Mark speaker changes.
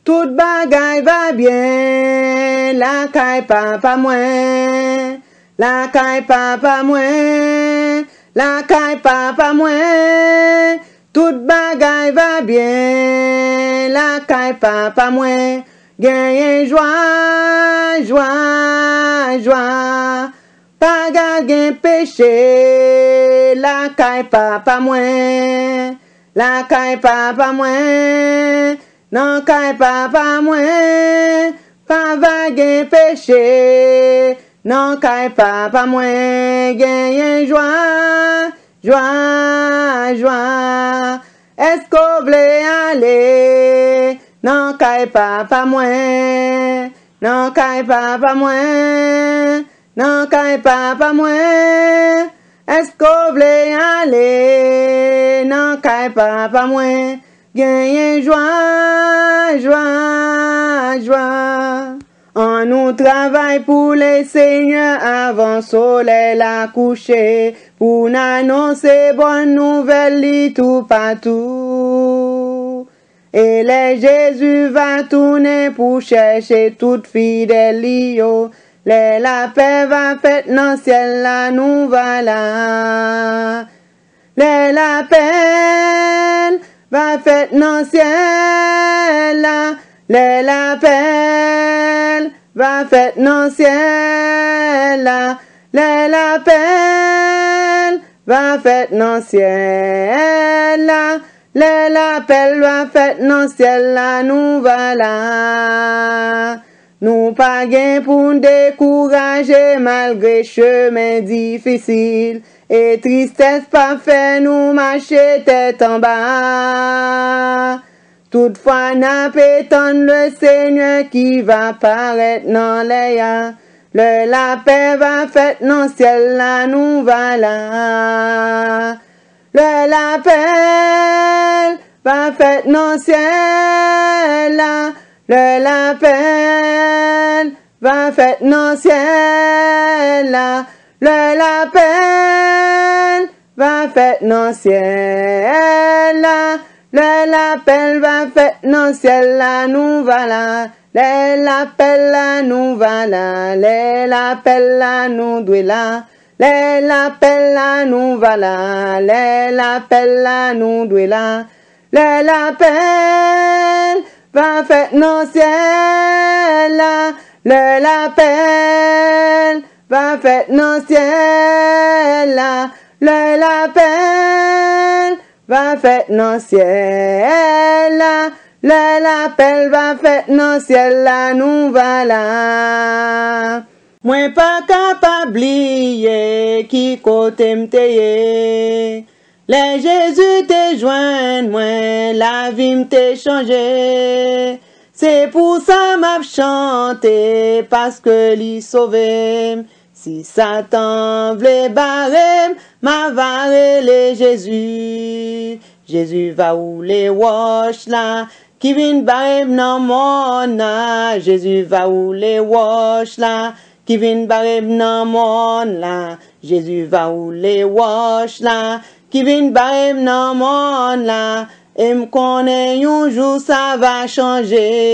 Speaker 1: Tout bagay va bien, la caille papa moins, la caille papa moins, la caille papa moins. Tout bagay va bien, la caille papa moins. Gagne joie, joie, joie. Pas gagne péché, la caille papa moins, la caille papa moins. Non caille papa moins, pas vague péché. Non caille papa moins, gagne joie, joie, joie. Est-ce qu'on voulait aller? Non caille papa moins, non caille papa moins, non caille papa moins. Est-ce qu'on voulait aller? Non caille papa moins. Gagne joie, joie, joie. On nous travaille pour les seigneurs avant soleil la coucher, pour annoncer bonne nouvelle li tout partout. Et les Jésus va tourner pour chercher toute fidèle yo. La paix va faite dans le ciel là nous voilà. La paix va faite dans le ciel là, la paix va faite dans le ciel là, la paix va faite dans le ciel là, la paix va faite dans le ciel là, nous voilà. Nous pas gain pour décourager malgré chemin difficile. Et tristesse pas fait nous marcher tête en bas. Toutefois n'a pétant le Seigneur qui va paraître dans les airs. La paix va faite dans le ciel là nous voilà. La paix va faite dans le ciel là. La paix va faite dans le ciel là. La paix va faite dans le ciel là. La paix va faite dans le ciel là nous voilà. La paix là nous voilà. La paix là nous doit là. La paix là nous voilà. La paix là nous doit là. La paix va faite dans le ciel là. La paix va faite dans le ciel là. La paix va faite dans le ciel là. La paix va faite dans le ciel là nous voilà. Moi pas capable oublier qui côté m'teye. Les Jésus te joignent moi, la vie m'te changé. C'est pour ça m'a chanté parce que l'y sauvé. Si Satan vle barrer, m'a varé les Jésus. Jésus va où les wash là, qui vient barrer dans mon là. Jésus va où les wash là, qui vient barrer dans mon là. Jésus va où les wash là, qui vient barrer dans mon là. Et m'connais un jour ça va changer.